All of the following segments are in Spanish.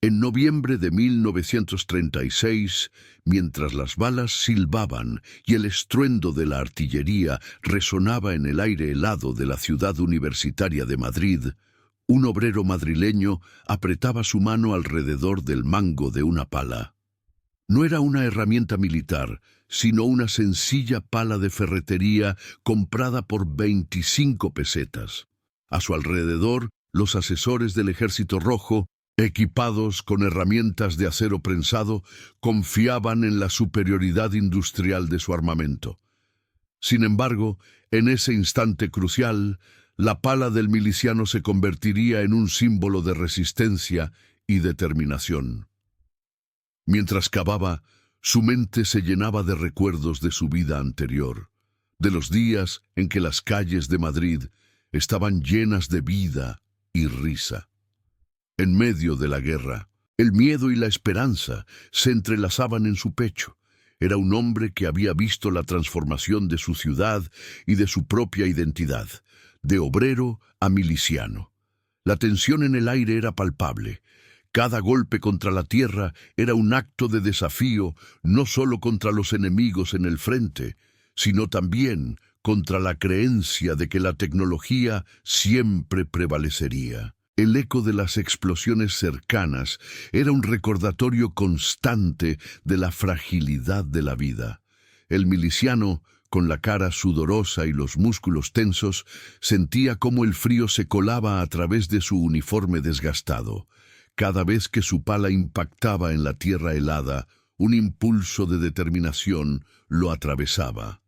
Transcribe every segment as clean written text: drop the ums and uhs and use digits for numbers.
En noviembre de 1936, mientras las balas silbaban y el estruendo de la artillería resonaba en el aire helado de la ciudad universitaria de Madrid, un obrero madrileño apretaba su mano alrededor del mango de una pala. No era una herramienta militar, sino una sencilla pala de ferretería comprada por 25 pesetas. A su alrededor, los asesores del Ejército Rojo, equipados con herramientas de acero prensado, confiaban en la superioridad industrial de su armamento. Sin embargo, en ese instante crucial, la pala del miliciano se convertiría en un símbolo de resistencia y determinación. Mientras cavaba, su mente se llenaba de recuerdos de su vida anterior, de los días en que las calles de Madrid estaban llenas de vida y risa. En medio de la guerra, el miedo y la esperanza se entrelazaban en su pecho. Era un hombre que había visto la transformación de su ciudad y de su propia identidad, de obrero a miliciano. La tensión en el aire era palpable. Cada golpe contra la tierra era un acto de desafío, no solo contra los enemigos en el frente, sino también contra la creencia de que la tecnología siempre prevalecería. El eco de las explosiones cercanas era un recordatorio constante de la fragilidad de la vida. El miliciano, con la cara sudorosa y los músculos tensos, sentía cómo el frío se colaba a través de su uniforme desgastado. Cada vez que su pala impactaba en la tierra helada, un impulso de determinación lo atravesaba.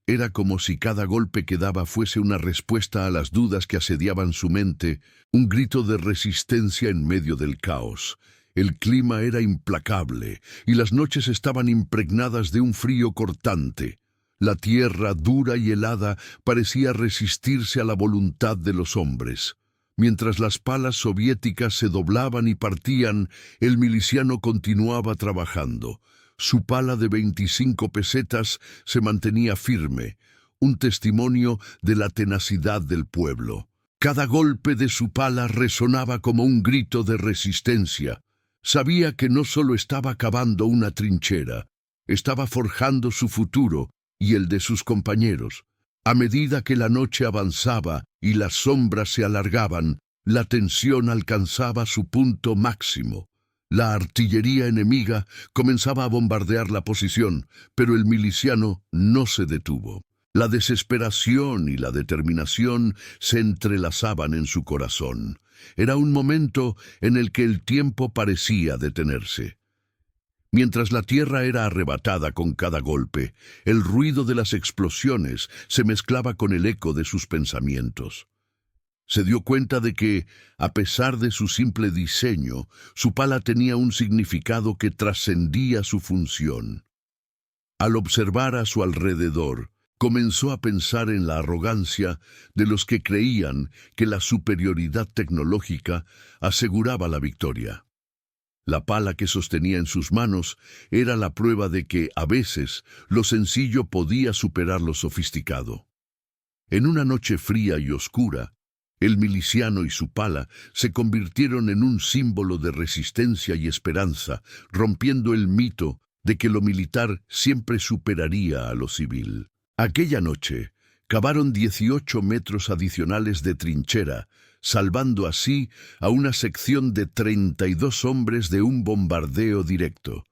Era como si cada golpe que daba fuese una respuesta a las dudas que asediaban su mente, un grito de resistencia en medio del caos. El clima era implacable y las noches estaban impregnadas de un frío cortante. La tierra, dura y helada, parecía resistirse a la voluntad de los hombres. Mientras las palas soviéticas se doblaban y partían, el miliciano continuaba trabajando. Su pala de 25 pesetas se mantenía firme, un testimonio de la tenacidad del pueblo. Cada golpe de su pala resonaba como un grito de resistencia. Sabía que no solo estaba cavando una trinchera, estaba forjando su futuro y el de sus compañeros. A medida que la noche avanzaba y las sombras se alargaban, la tensión alcanzaba su punto máximo. La artillería enemiga comenzaba a bombardear la posición, pero el miliciano no se detuvo. La desesperación y la determinación se entrelazaban en su corazón. Era un momento en el que el tiempo parecía detenerse. Mientras la tierra era arrebatada con cada golpe, el ruido de las explosiones se mezclaba con el eco de sus pensamientos. Se dio cuenta de que, a pesar de su simple diseño, su pala tenía un significado que trascendía su función. Al observar a su alrededor, comenzó a pensar en la arrogancia de los que creían que la superioridad tecnológica aseguraba la victoria. La pala que sostenía en sus manos era la prueba de que, a veces, lo sencillo podía superar lo sofisticado. En una noche fría y oscura, el miliciano y su pala se convirtieron en un símbolo de resistencia y esperanza, rompiendo el mito de que lo militar siempre superaría a lo civil. Aquella noche, cavaron 18 metros adicionales de trinchera, salvando así a una sección de 32 hombres de un bombardeo directo.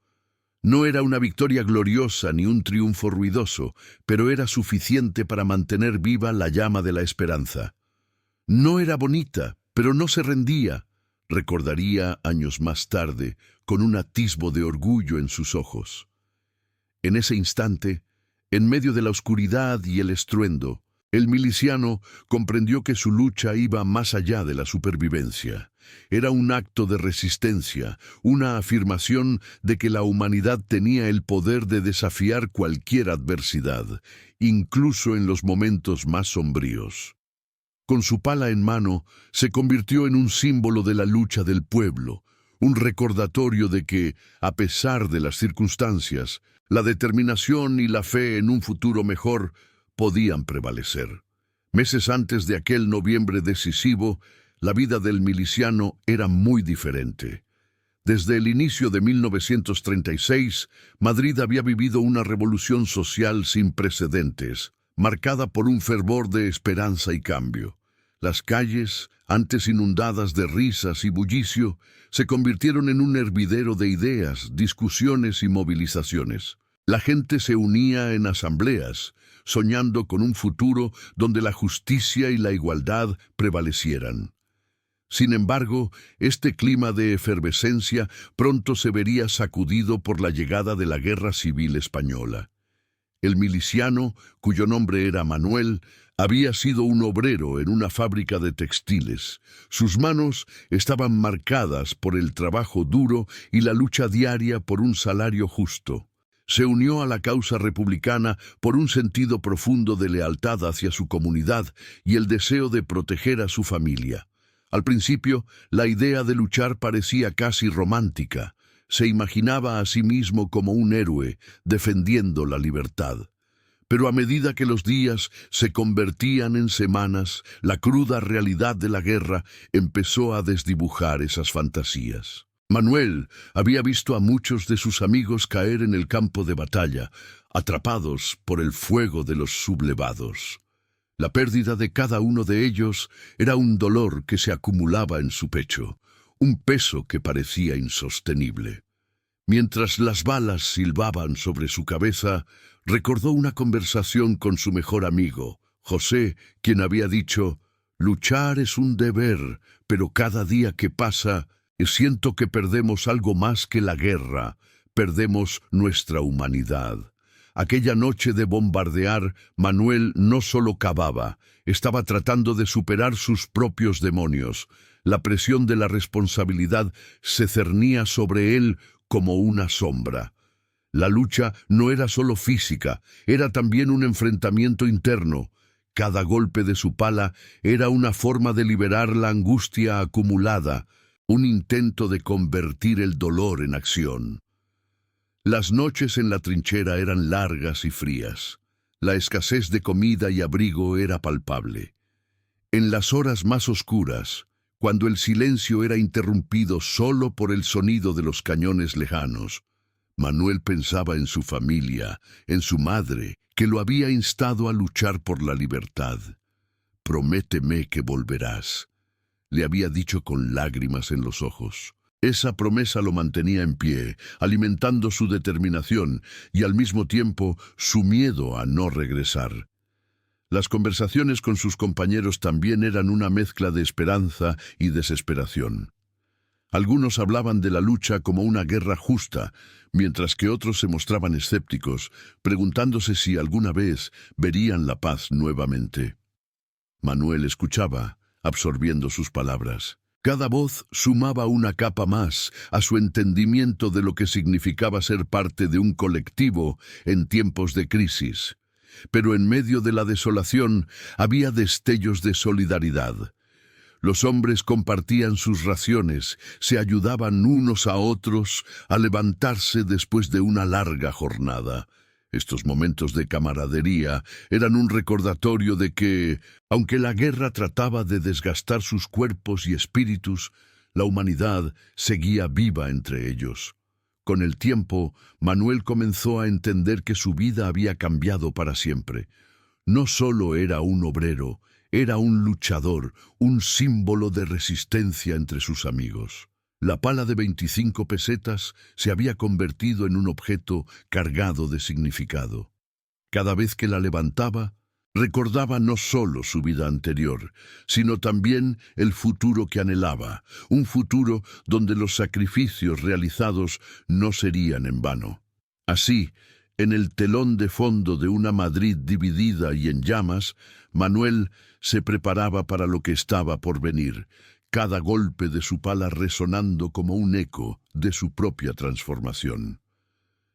No era una victoria gloriosa ni un triunfo ruidoso, pero era suficiente para mantener viva la llama de la esperanza. No era bonita, pero no se rendía, recordaría años más tarde, con un atisbo de orgullo en sus ojos. En ese instante, en medio de la oscuridad y el estruendo, el miliciano comprendió que su lucha iba más allá de la supervivencia. Era un acto de resistencia, una afirmación de que la humanidad tenía el poder de desafiar cualquier adversidad, incluso en los momentos más sombríos. Con su pala en mano, se convirtió en un símbolo de la lucha del pueblo, un recordatorio de que, a pesar de las circunstancias, la determinación y la fe en un futuro mejor podían prevalecer. Meses antes de aquel noviembre decisivo, la vida del miliciano era muy diferente. Desde el inicio de 1936, Madrid había vivido una revolución social sin precedentes, marcada por un fervor de esperanza y cambio. Las calles, antes inundadas de risas y bullicio, se convirtieron en un hervidero de ideas, discusiones y movilizaciones. La gente se unía en asambleas, soñando con un futuro donde la justicia y la igualdad prevalecieran. Sin embargo, este clima de efervescencia pronto se vería sacudido por la llegada de la Guerra Civil Española. El miliciano, cuyo nombre era Manuel, había sido un obrero en una fábrica de textiles. Sus manos estaban marcadas por el trabajo duro y la lucha diaria por un salario justo. Se unió a la causa republicana por un sentido profundo de lealtad hacia su comunidad y el deseo de proteger a su familia. Al principio, la idea de luchar parecía casi romántica. Se imaginaba a sí mismo como un héroe, defendiendo la libertad. Pero a medida que los días se convertían en semanas, la cruda realidad de la guerra empezó a desdibujar esas fantasías. Manuel había visto a muchos de sus amigos caer en el campo de batalla, atrapados por el fuego de los sublevados. La pérdida de cada uno de ellos era un dolor que se acumulaba en su pecho, un peso que parecía insostenible. Mientras las balas silbaban sobre su cabeza, recordó una conversación con su mejor amigo, José, quien había dicho: «Luchar es un deber, pero cada día que pasa, siento que perdemos algo más que la guerra, perdemos nuestra humanidad». Aquella noche de bombardear, Manuel no solo cavaba, estaba tratando de superar sus propios demonios. La presión de la responsabilidad se cernía sobre él como una sombra. La lucha no era solo física, era también un enfrentamiento interno. Cada golpe de su pala era una forma de liberar la angustia acumulada, un intento de convertir el dolor en acción. Las noches en la trinchera eran largas y frías. La escasez de comida y abrigo era palpable. En las horas más oscuras, cuando el silencio era interrumpido solo por el sonido de los cañones lejanos, Manuel pensaba en su familia, en su madre, que lo había instado a luchar por la libertad. «Prométeme que volverás», le había dicho con lágrimas en los ojos. Esa promesa lo mantenía en pie, alimentando su determinación y al mismo tiempo su miedo a no regresar. Las conversaciones con sus compañeros también eran una mezcla de esperanza y desesperación. Algunos hablaban de la lucha como una guerra justa, mientras que otros se mostraban escépticos, preguntándose si alguna vez verían la paz nuevamente. Manuel escuchaba, absorbiendo sus palabras. Cada voz sumaba una capa más a su entendimiento de lo que significaba ser parte de un colectivo en tiempos de crisis. Pero en medio de la desolación había destellos de solidaridad. Los hombres compartían sus raciones, se ayudaban unos a otros a levantarse después de una larga jornada. Estos momentos de camaradería eran un recordatorio de que, aunque la guerra trataba de desgastar sus cuerpos y espíritus, la humanidad seguía viva entre ellos. Con el tiempo, Manuel comenzó a entender que su vida había cambiado para siempre. No solo era un obrero, era un luchador, un símbolo de resistencia entre sus amigos. La pala de 25 pesetas se había convertido en un objeto cargado de significado. Cada vez que la levantaba, recordaba no solo su vida anterior, sino también el futuro que anhelaba, un futuro donde los sacrificios realizados no serían en vano. Así, en el telón de fondo de una Madrid dividida y en llamas, Manuel se preparaba para lo que estaba por venir, cada golpe de su pala resonando como un eco de su propia transformación.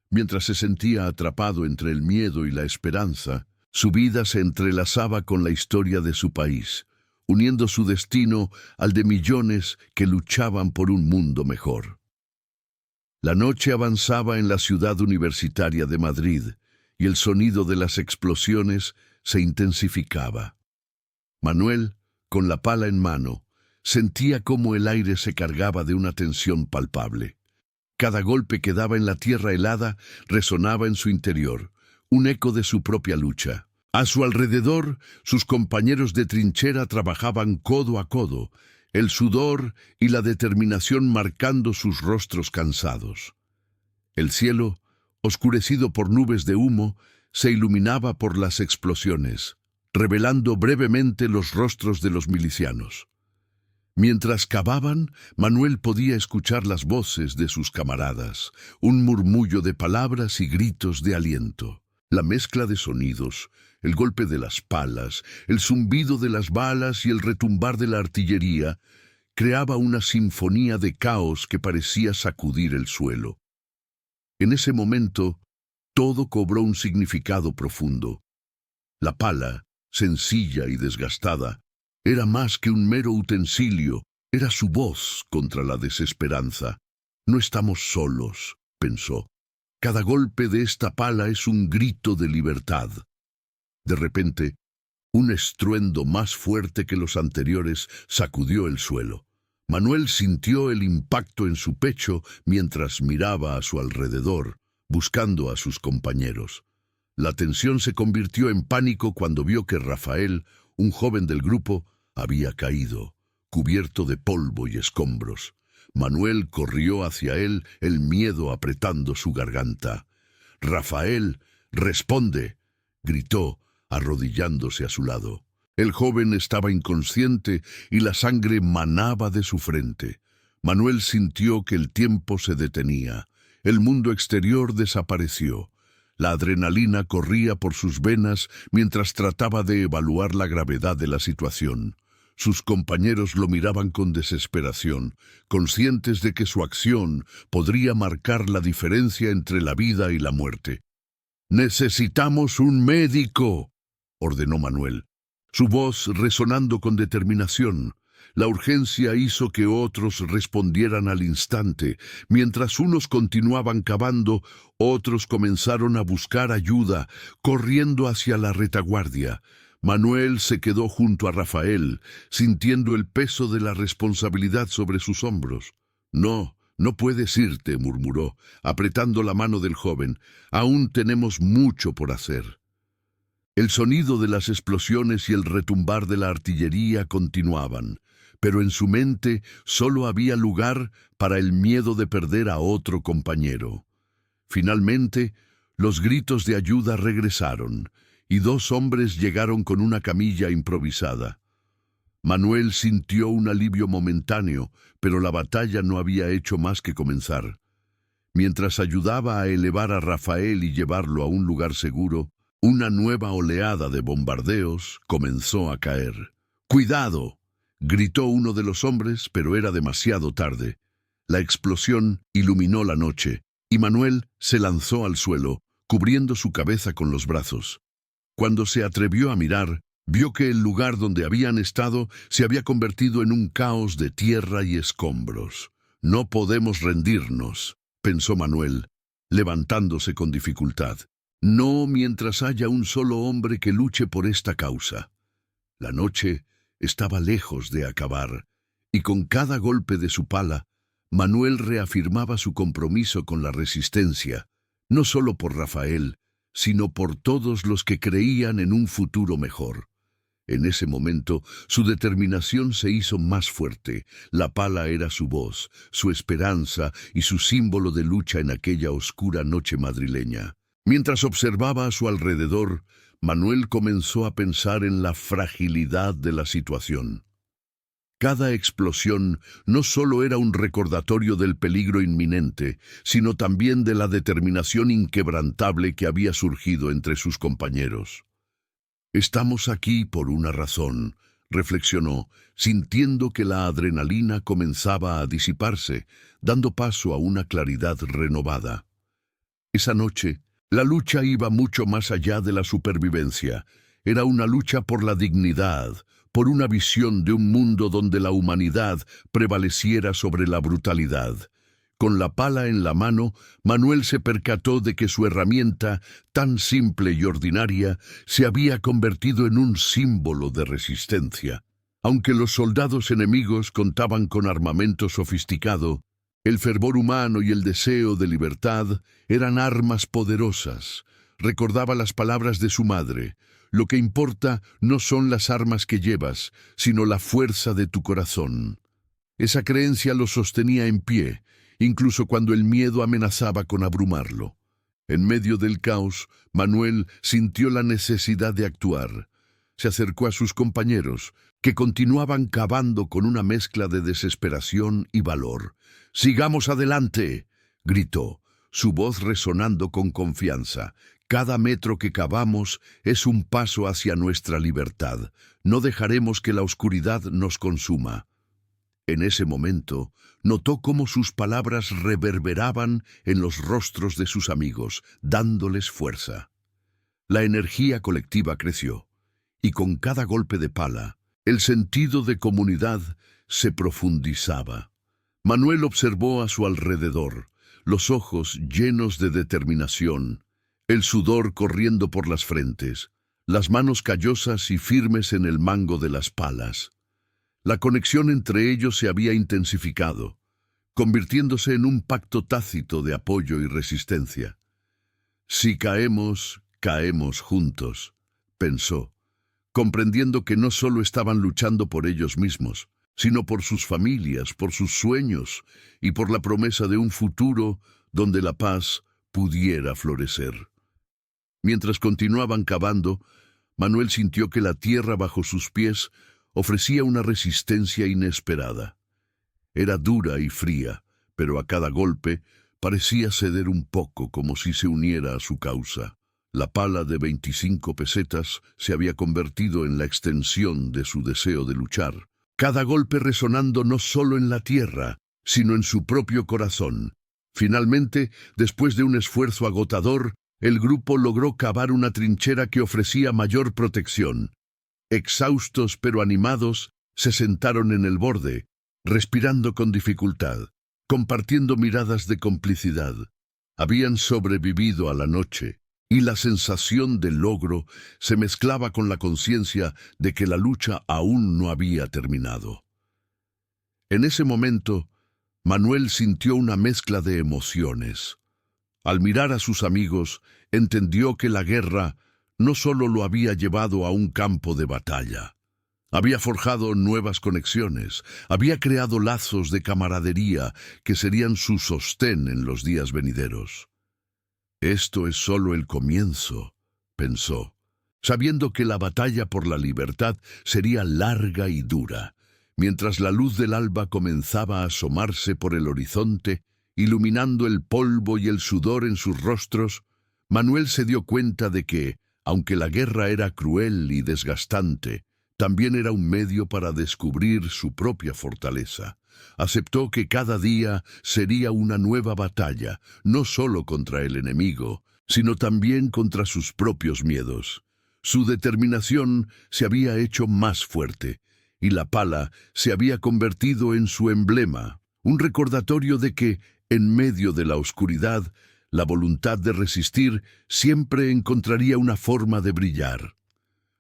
Mientras se sentía atrapado entre el miedo y la esperanza, su vida se entrelazaba con la historia de su país, uniendo su destino al de millones que luchaban por un mundo mejor. La noche avanzaba en la ciudad universitaria de Madrid y el sonido de las explosiones se intensificaba. Manuel, con la pala en mano, sentía cómo el aire se cargaba de una tensión palpable. Cada golpe que daba en la tierra helada resonaba en su interior, un eco de su propia lucha. A su alrededor, sus compañeros de trinchera trabajaban codo a codo, el sudor y la determinación marcando sus rostros cansados. El cielo, oscurecido por nubes de humo, se iluminaba por las explosiones, revelando brevemente los rostros de los milicianos. Mientras cavaban, Manuel podía escuchar las voces de sus camaradas, un murmullo de palabras y gritos de aliento. La mezcla de sonidos, el golpe de las palas, el zumbido de las balas y el retumbar de la artillería, creaba una sinfonía de caos que parecía sacudir el suelo. En ese momento, todo cobró un significado profundo. La pala, sencilla y desgastada, era más que un mero utensilio, era su voz contra la desesperanza. No estamos solos, pensó. Cada golpe de esta pala es un grito de libertad. De repente, un estruendo más fuerte que los anteriores sacudió el suelo. Manuel sintió el impacto en su pecho mientras miraba a su alrededor, buscando a sus compañeros. La tensión se convirtió en pánico cuando vio que Rafael, un joven del grupo, había caído, cubierto de polvo y escombros. Manuel corrió hacia él, el miedo apretando su garganta. «Rafael, responde», gritó, arrodillándose a su lado. El joven estaba inconsciente y la sangre manaba de su frente. Manuel sintió que el tiempo se detenía. El mundo exterior desapareció. La adrenalina corría por sus venas mientras trataba de evaluar la gravedad de la situación. Sus compañeros lo miraban con desesperación, conscientes de que su acción podría marcar la diferencia entre la vida y la muerte. «¡Necesitamos un médico!», ordenó Manuel, su voz resonando con determinación. La urgencia hizo que otros respondieran al instante. Mientras unos continuaban cavando, otros comenzaron a buscar ayuda, corriendo hacia la retaguardia. Manuel se quedó junto a Rafael, sintiendo el peso de la responsabilidad sobre sus hombros. «No, no puedes irte», murmuró, apretando la mano del joven. «Aún tenemos mucho por hacer». El sonido de las explosiones y el retumbar de la artillería continuaban, pero en su mente solo había lugar para el miedo de perder a otro compañero. Finalmente, los gritos de ayuda regresaron, y 2 hombres llegaron con una camilla improvisada. Manuel sintió un alivio momentáneo, pero la batalla no había hecho más que comenzar. Mientras ayudaba a elevar a Rafael y llevarlo a un lugar seguro, una nueva oleada de bombardeos comenzó a caer. «¡Cuidado!», gritó uno de los hombres, pero era demasiado tarde. La explosión iluminó la noche, y Manuel se lanzó al suelo, cubriendo su cabeza con los brazos. Cuando se atrevió a mirar, vio que el lugar donde habían estado se había convertido en un caos de tierra y escombros. «No podemos rendirnos», pensó Manuel, levantándose con dificultad. «No mientras haya un solo hombre que luche por esta causa». La noche estaba lejos de acabar, y con cada golpe de su pala, Manuel reafirmaba su compromiso con la resistencia, no solo por Rafael, sino por todos los que creían en un futuro mejor. En ese momento, su determinación se hizo más fuerte. La pala era su voz, su esperanza y su símbolo de lucha en aquella oscura noche madrileña. Mientras observaba a su alrededor, Manuel comenzó a pensar en la fragilidad de la situación. Cada explosión no solo era un recordatorio del peligro inminente, sino también de la determinación inquebrantable que había surgido entre sus compañeros. «Estamos aquí por una razón», reflexionó, sintiendo que la adrenalina comenzaba a disiparse, dando paso a una claridad renovada. Esa noche, la lucha iba mucho más allá de la supervivencia. Era una lucha por la dignidad, por una visión de un mundo donde la humanidad prevaleciera sobre la brutalidad. Con la pala en la mano, Manuel se percató de que su herramienta, tan simple y ordinaria, se había convertido en un símbolo de resistencia. Aunque los soldados enemigos contaban con armamento sofisticado, El fervor humano y el deseo de libertad eran armas poderosas. Recordaba las palabras de su madre: lo que importa no son las armas que llevas, sino la fuerza de tu corazón. Esa creencia lo sostenía en pie, incluso cuando el miedo amenazaba con abrumarlo. En medio del caos, Manuel sintió la necesidad de actuar. Se acercó a sus compañeros, que continuaban cavando con una mezcla de desesperación y valor. «¡Sigamos adelante!», gritó, su voz resonando con confianza. «Cada metro que cavamos es un paso hacia nuestra libertad. No dejaremos que la oscuridad nos consuma». En ese momento, notó cómo sus palabras reverberaban en los rostros de sus amigos, dándoles fuerza. La energía colectiva creció, y con cada golpe de pala, el sentido de comunidad se profundizaba. Manuel observó a su alrededor, los ojos llenos de determinación, el sudor corriendo por las frentes, las manos callosas y firmes en el mango de las palas. La conexión entre ellos se había intensificado, convirtiéndose en un pacto tácito de apoyo y resistencia. «Si caemos, caemos juntos», pensó, comprendiendo que no solo estaban luchando por ellos mismos, sino por sus familias, por sus sueños y por la promesa de un futuro donde la paz pudiera florecer. Mientras continuaban cavando, Manuel sintió que la tierra bajo sus pies ofrecía una resistencia inesperada. Era dura y fría, pero a cada golpe parecía ceder un poco, como si se uniera a su causa. La pala de 25 pesetas se había convertido en la extensión de su deseo de luchar, cada golpe resonando no solo en la tierra, sino en su propio corazón. Finalmente, después de un esfuerzo agotador, el grupo logró cavar una trinchera que ofrecía mayor protección. Exhaustos pero animados, se sentaron en el borde, respirando con dificultad, compartiendo miradas de complicidad. Habían sobrevivido a la noche, y la sensación de logro se mezclaba con la conciencia de que la lucha aún no había terminado. En ese momento, Manuel sintió una mezcla de emociones. Al mirar a sus amigos, entendió que la guerra no solo lo había llevado a un campo de batalla. Había forjado nuevas conexiones, había creado lazos de camaradería que serían su sostén en los días venideros. «Esto es solo el comienzo», pensó, sabiendo que la batalla por la libertad sería larga y dura. Mientras la luz del alba comenzaba a asomarse por el horizonte, iluminando el polvo y el sudor en sus rostros, Manuel se dio cuenta de que, aunque la guerra era cruel y desgastante, también era un medio para descubrir su propia fortaleza. Aceptó que cada día sería una nueva batalla, no solo contra el enemigo, sino también contra sus propios miedos. Su determinación se había hecho más fuerte, y la pala se había convertido en su emblema, un recordatorio de que, en medio de la oscuridad, la voluntad de resistir siempre encontraría una forma de brillar.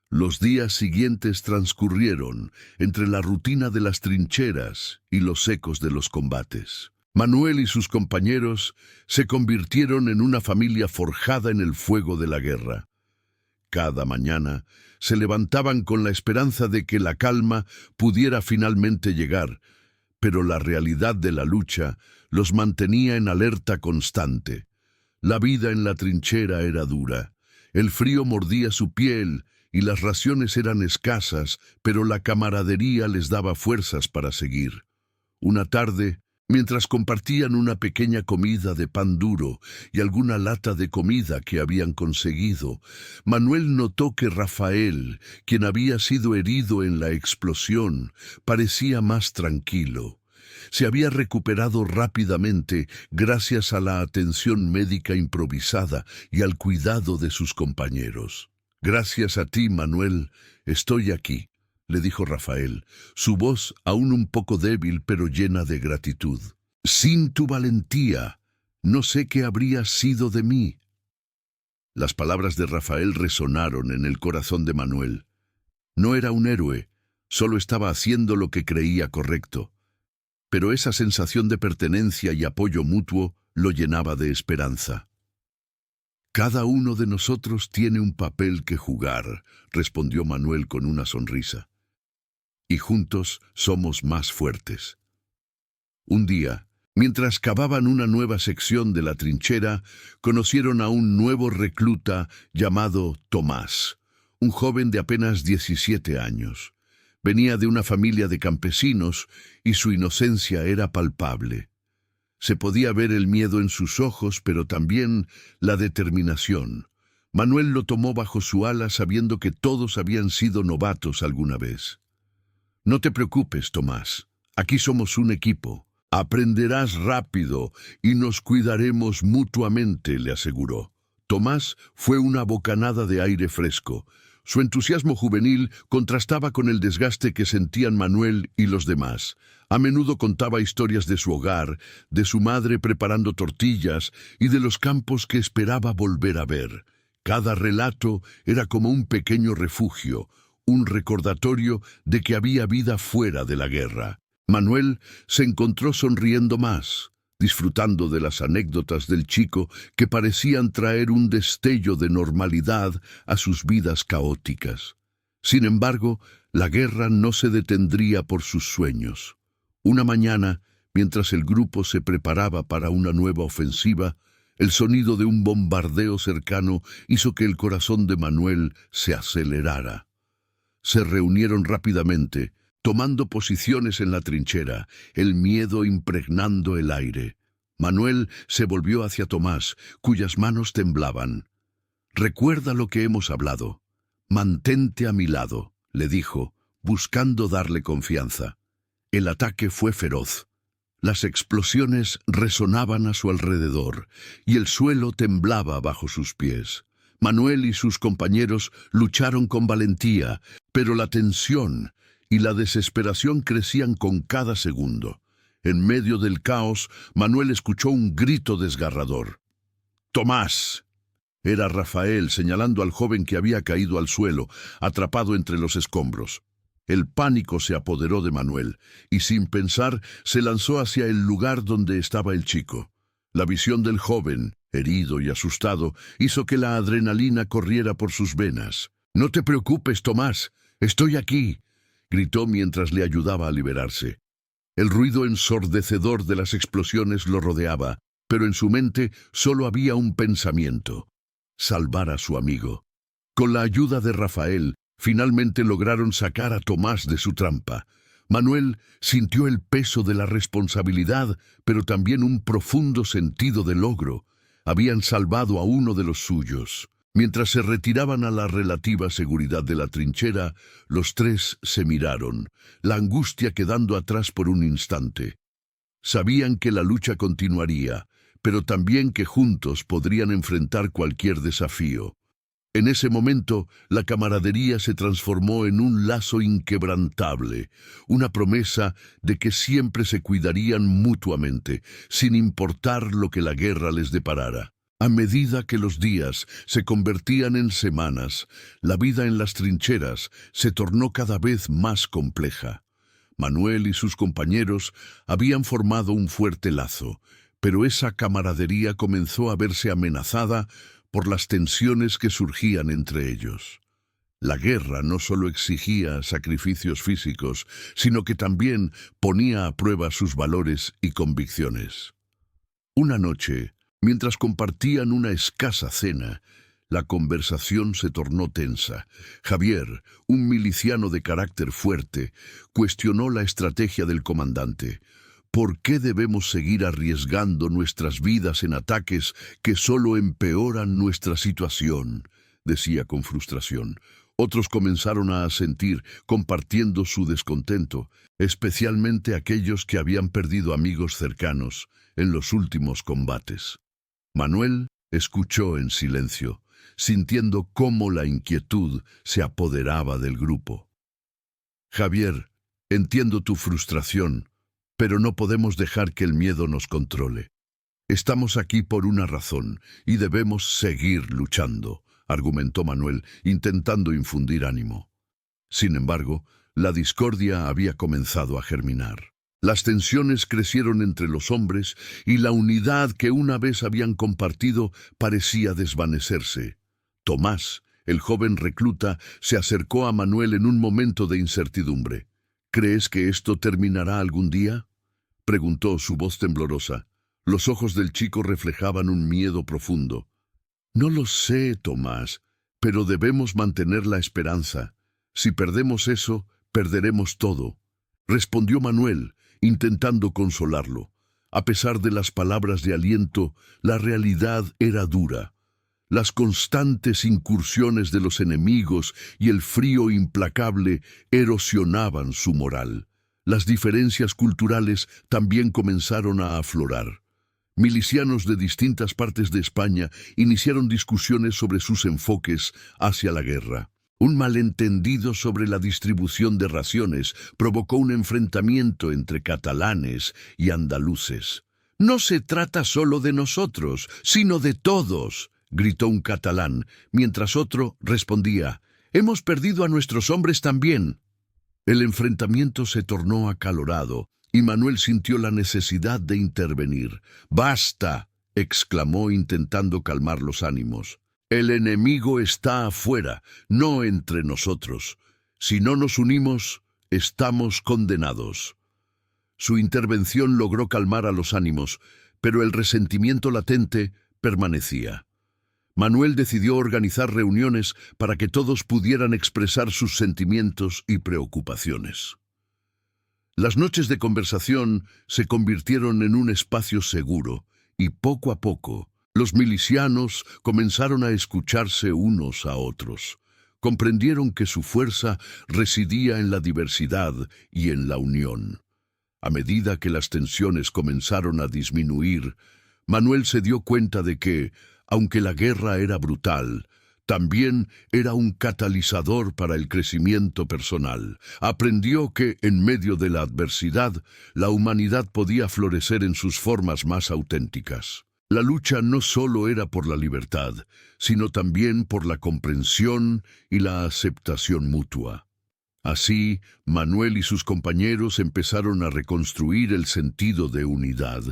Los días siguientes transcurrieron entre la rutina de las trincheras y los ecos de los combates. Manuel y sus compañeros se convirtieron en una familia forjada en el fuego de la guerra. Cada mañana se levantaban con la esperanza de que la calma pudiera finalmente llegar, pero la realidad de la lucha los mantenía en alerta constante. La vida en la trinchera era dura, el frío mordía su piel y las raciones eran escasas, pero la camaradería les daba fuerzas para seguir. Una tarde, mientras compartían una pequeña comida de pan duro y alguna lata de comida que habían conseguido, Manuel notó que Rafael, quien había sido herido en la explosión, parecía más tranquilo. Se había recuperado rápidamente gracias a la atención médica improvisada y al cuidado de sus compañeros. «Gracias a ti, Manuel, estoy aquí», le dijo Rafael, su voz aún un poco débil pero llena de gratitud. «Sin tu valentía, no sé qué habría sido de mí». Las palabras de Rafael resonaron en el corazón de Manuel. No era un héroe, solo estaba haciendo lo que creía correcto. pero esa sensación de pertenencia y apoyo mutuo lo llenaba de esperanza. «Cada uno de nosotros tiene un papel que jugar», respondió Manuel con una sonrisa. «Y juntos somos más fuertes». Un día, mientras cavaban una nueva sección de la trinchera, conocieron a un nuevo recluta llamado Tomás, un joven de apenas 17 años. Venía de una familia de campesinos y su inocencia era palpable. Se podía ver el miedo en sus ojos, pero también la determinación. Manuel lo tomó bajo su ala sabiendo que todos habían sido novatos alguna vez. «No te preocupes, Tomás. Aquí somos un equipo. Aprenderás rápido y nos cuidaremos mutuamente», le aseguró. Tomás fue una bocanada de aire fresco. Su entusiasmo juvenil contrastaba con el desgaste que sentían Manuel y los demás. A menudo contaba historias de su hogar, de su madre preparando tortillas y de los campos que esperaba volver a ver. Cada relato era como un pequeño refugio, un recordatorio de que había vida fuera de la guerra. Manuel se encontró sonriendo más, disfrutando de las anécdotas del chico que parecían traer un destello de normalidad a sus vidas caóticas. Sin embargo, la guerra no se detendría por sus sueños. Una mañana, mientras el grupo se preparaba para una nueva ofensiva, el sonido de un bombardeo cercano hizo que el corazón de Manuel se acelerara. Se reunieron rápidamente, tomando posiciones en la trinchera, el miedo impregnando el aire. Manuel se volvió hacia Tomás, cuyas manos temblaban. «Recuerda lo que hemos hablado. Mantente a mi lado», le dijo, buscando darle confianza. El ataque fue feroz. Las explosiones resonaban a su alrededor, y el suelo temblaba bajo sus pies. Manuel y sus compañeros lucharon con valentía, pero la tensión y la desesperación crecían con cada segundo. En medio del caos, Manuel escuchó un grito desgarrador. «¡Tomás!». Era Rafael señalando al joven que había caído al suelo, atrapado entre los escombros. El pánico se apoderó de Manuel, y sin pensar se lanzó hacia el lugar donde estaba el chico. La visión del joven, herido y asustado, hizo que la adrenalina corriera por sus venas. «No te preocupes, Tomás, estoy aquí», gritó mientras le ayudaba a liberarse. El ruido ensordecedor de las explosiones lo rodeaba, pero en su mente solo había un pensamiento: salvar a su amigo. Con la ayuda de Rafael, finalmente lograron sacar a Tomás de su trampa. Manuel sintió el peso de la responsabilidad, pero también un profundo sentido de logro. Habían salvado a uno de los suyos. Mientras se retiraban a la relativa seguridad de la trinchera, los tres se miraron, la angustia quedando atrás por un instante. Sabían que la lucha continuaría, pero también que juntos podrían enfrentar cualquier desafío. En ese momento, la camaradería se transformó en un lazo inquebrantable, una promesa de que siempre se cuidarían mutuamente, sin importar lo que la guerra les deparara. A medida que los días se convertían en semanas, la vida en las trincheras se tornó cada vez más compleja. Manuel y sus compañeros habían formado un fuerte lazo, pero esa camaradería comenzó a verse amenazada por las tensiones que surgían entre ellos. La guerra no solo exigía sacrificios físicos, sino que también ponía a prueba sus valores y convicciones. Una noche, mientras compartían una escasa cena, la conversación se tornó tensa. Javier, un miliciano de carácter fuerte, cuestionó la estrategia del comandante. ¿Por qué debemos seguir arriesgando nuestras vidas en ataques que solo empeoran nuestra situación?, decía con frustración. Otros comenzaron a asentir, compartiendo su descontento, especialmente aquellos que habían perdido amigos cercanos en los últimos combates. Manuel escuchó en silencio, sintiendo cómo la inquietud se apoderaba del grupo. «Javier, entiendo tu frustración, pero no podemos dejar que el miedo nos controle. Estamos aquí por una razón y debemos seguir luchando», argumentó Manuel, intentando infundir ánimo. Sin embargo, la discordia había comenzado a germinar. Las tensiones crecieron entre los hombres y la unidad que una vez habían compartido parecía desvanecerse. Tomás, el joven recluta, se acercó a Manuel en un momento de incertidumbre. ¿Crees que esto terminará algún día?, preguntó, su voz temblorosa. Los ojos del chico reflejaban un miedo profundo. No lo sé, Tomás, pero debemos mantener la esperanza. Si perdemos eso, perderemos todo, respondió Manuel, intentando consolarlo. A pesar de las palabras de aliento, la realidad era dura. Las constantes incursiones de los enemigos y el frío implacable erosionaban su moral. Las diferencias culturales también comenzaron a aflorar. Milicianos de distintas partes de España iniciaron discusiones sobre sus enfoques hacia la guerra. Un malentendido sobre la distribución de raciones provocó un enfrentamiento entre catalanes y andaluces. «No se trata solo de nosotros, sino de todos», gritó un catalán, mientras otro respondía: «Hemos perdido a nuestros hombres también». El enfrentamiento se tornó acalorado y Manuel sintió la necesidad de intervenir. «¡Basta!», exclamó, intentando calmar los ánimos. «El enemigo está afuera, no entre nosotros. Si no nos unimos, estamos condenados». Su intervención logró calmar a los ánimos, pero el resentimiento latente permanecía. Manuel decidió organizar reuniones para que todos pudieran expresar sus sentimientos y preocupaciones. Las noches de conversación se convirtieron en un espacio seguro y poco a poco los milicianos comenzaron a escucharse unos a otros. Comprendieron que su fuerza residía en la diversidad y en la unión. A medida que las tensiones comenzaron a disminuir, Manuel se dio cuenta de que, aunque la guerra era brutal, también era un catalizador para el crecimiento personal. Aprendió que, en medio de la adversidad, la humanidad podía florecer en sus formas más auténticas. La lucha no solo era por la libertad, sino también por la comprensión y la aceptación mutua. Así, Manuel y sus compañeros empezaron a reconstruir el sentido de unidad,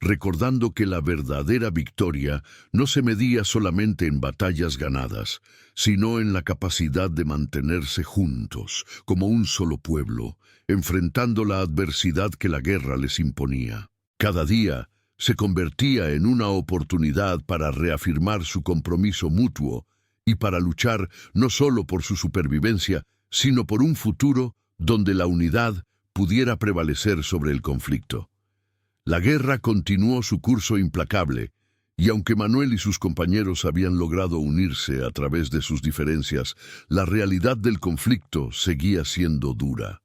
recordando que la verdadera victoria no se medía solamente en batallas ganadas, sino en la capacidad de mantenerse juntos, como un solo pueblo, enfrentando la adversidad que la guerra les imponía. Cada día se convertía en una oportunidad para reafirmar su compromiso mutuo y para luchar no solo por su supervivencia, sino por un futuro donde la unidad pudiera prevalecer sobre el conflicto. La guerra continuó su curso implacable, y aunque Manuel y sus compañeros habían logrado unirse a través de sus diferencias, la realidad del conflicto seguía siendo dura.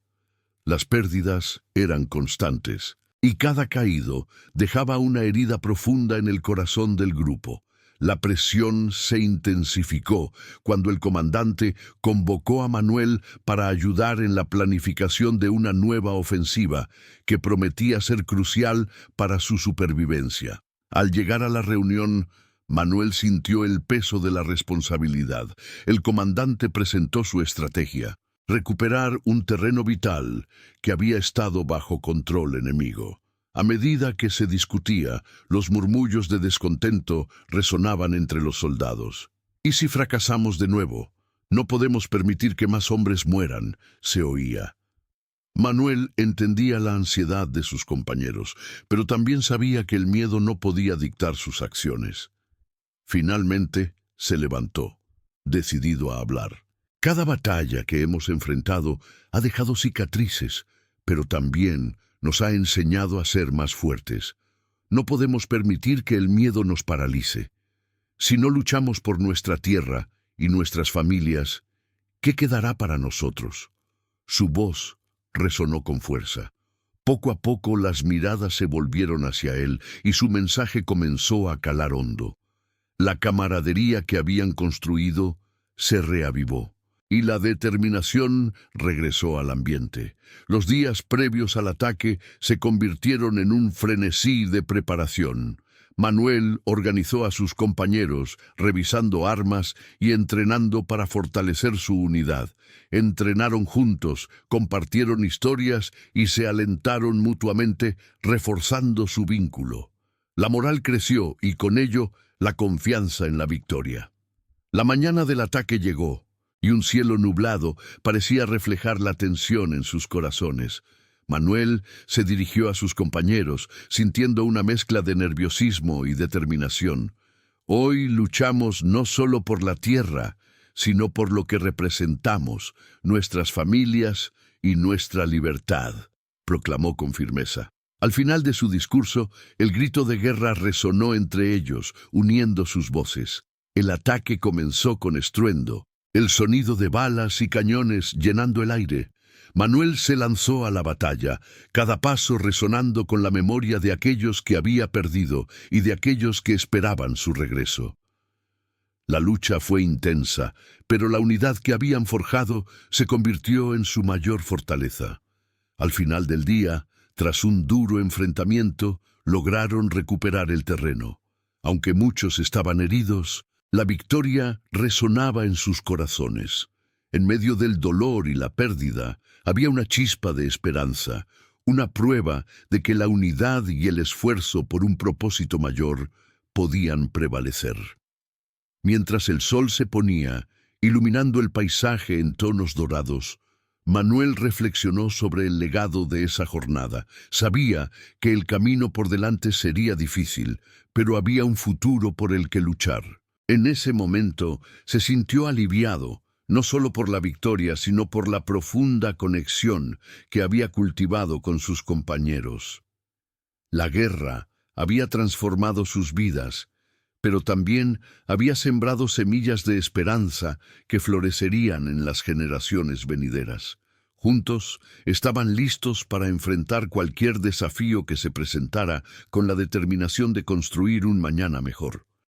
Las pérdidas eran constantes, y cada caído dejaba una herida profunda en el corazón del grupo. La presión se intensificó cuando el comandante convocó a Manuel para ayudar en la planificación de una nueva ofensiva que prometía ser crucial para su supervivencia. Al llegar a la reunión, Manuel sintió el peso de la responsabilidad. El comandante presentó su estrategia: recuperar un terreno vital que había estado bajo control enemigo. A medida que se discutía, los murmullos de descontento resonaban entre los soldados. «¿Y si fracasamos de nuevo? No podemos permitir que más hombres mueran», se oía. Manuel entendía la ansiedad de sus compañeros, pero también sabía que el miedo no podía dictar sus acciones. Finalmente, se levantó, decidido a hablar. «Cada batalla que hemos enfrentado ha dejado cicatrices, pero también nos ha enseñado a ser más fuertes. No podemos permitir que el miedo nos paralice. Si no luchamos por nuestra tierra y nuestras familias, ¿qué quedará para nosotros?». Su voz resonó con fuerza. Poco a poco las miradas se volvieron hacia él y su mensaje comenzó a calar hondo. La camaradería que habían construido se reavivó y la determinación regresó al ambiente. Los días previos al ataque se convirtieron en un frenesí de preparación. Manuel organizó a sus compañeros, revisando armas y entrenando para fortalecer su unidad. Entrenaron juntos, compartieron historias y se alentaron mutuamente, reforzando su vínculo. La moral creció y con ello la confianza en la victoria. La mañana del ataque llegó, y un cielo nublado parecía reflejar la tensión en sus corazones. Manuel se dirigió a sus compañeros, sintiendo una mezcla de nerviosismo y determinación. Hoy luchamos no solo por la tierra, sino por lo que representamos, nuestras familias y nuestra libertad, proclamó con firmeza. Al final de su discurso, el grito de guerra resonó entre ellos, uniendo sus voces. El ataque comenzó con estruendo, el sonido de balas y cañones llenando el aire. Manuel se lanzó a la batalla, cada paso resonando con la memoria de aquellos que había perdido y de aquellos que esperaban su regreso. La lucha fue intensa, pero la unidad que habían forjado se convirtió en su mayor fortaleza. Al final del día, tras un duro enfrentamiento, lograron recuperar el terreno. Aunque muchos estaban heridos, la victoria resonaba en sus corazones. En medio del dolor y la pérdida, había una chispa de esperanza, una prueba de que la unidad y el esfuerzo por un propósito mayor podían prevalecer. Mientras el sol se ponía, iluminando el paisaje en tonos dorados, Manuel reflexionó sobre el legado de esa jornada. Sabía que el camino por delante sería difícil, pero había un futuro por el que luchar. En ese momento se sintió aliviado, no solo por la victoria, sino por la profunda conexión que había cultivado con sus compañeros. La guerra había transformado sus vidas, pero también había sembrado semillas de esperanza que florecerían en las generaciones venideras. Juntos estaban listos para enfrentar cualquier desafío que se presentara con la determinación de construir un mañana mejor.